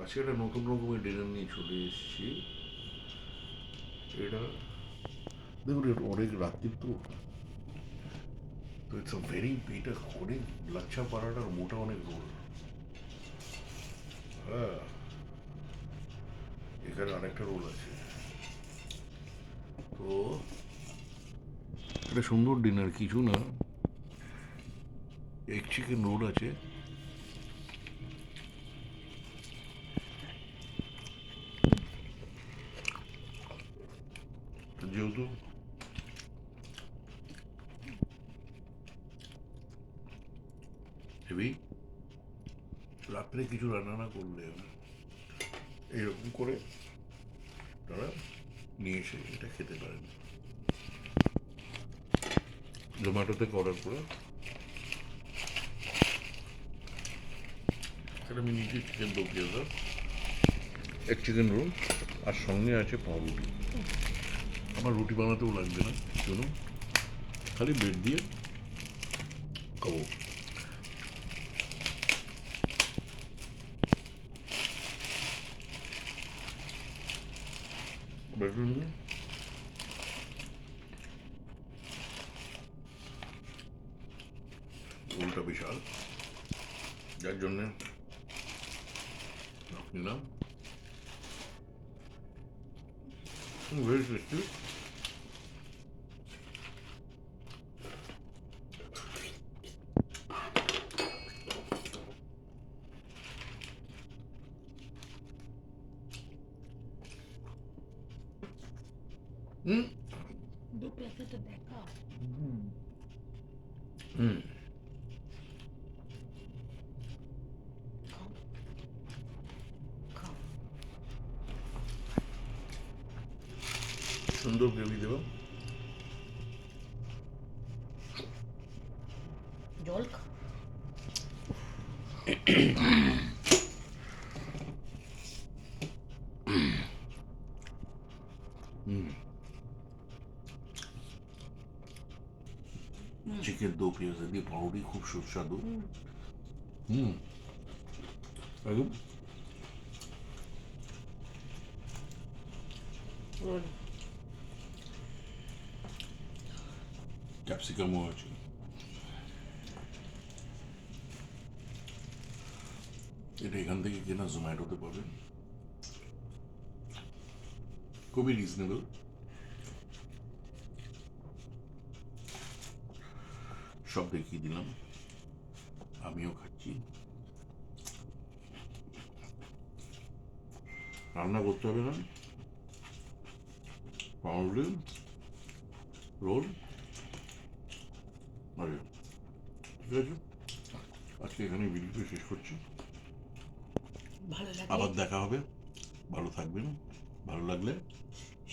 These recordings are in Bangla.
আজকে একটা নতুন রকমের ডিনার নিয়ে চলে এসেছি। এটা দেখুন, এটা অনেক রাত্রির তো ইটস আ ভেরি, এটা অনেক লাচ্ছা পারাটার মোটা অনেক রোল। হ্যাঁ, এখানে আরেকটা রোল আছে। তো এটা সুন্দর ডিনার, কিছু না, এগ চিকেন রোল আছে, যেহেতু হেভি রাত্রে কিছু রান্না না করলে এরকম করে তারা নিয়ে এসে এটা খেতে পারেন। জোম্যাটো থেকে অর্ডার করে এটা আমি নিয়েছি চিকেন dopiaza, এক চিকেন রোল, আর সঙ্গে আছে পাউরুটি। আমার রুটি বানাতেও লাগবে না, শুনো, খালি ব্রেড দিয়ে খাবো। ব্রেড নিয়ে রোলটা বিশাল, যার জন্যে নিলাম। Very tasty. dopiazaটা দেখা। খাও খাও। সুন্দর গ্রেভি দেবো। জল খাও। চিকেন dopiaza দিয়ে পাউরুটি খুব সুস্বাদু। একদম ক্যাপসিকামও আছে। এটা এখান থেকে কেনা, জোম্যাটোতে পাবেন, খুবই রিজনেবল। সব দেখিয়ে দিলাম, আমিও খাচ্ছি। রান্না করতে হবে না, পাউরুটি রোল। আরে ঠিক আছে, আজকে এখানে ভিডিওটা শেষ করছি। ভালো আবার লাগলে দেখা হবে, ভালো থাকবেন, ভালো লাগলে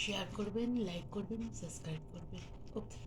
শেয়ার করবেন, লাইক করবেন, সাবস্ক্রাইব করবেন। ওকে।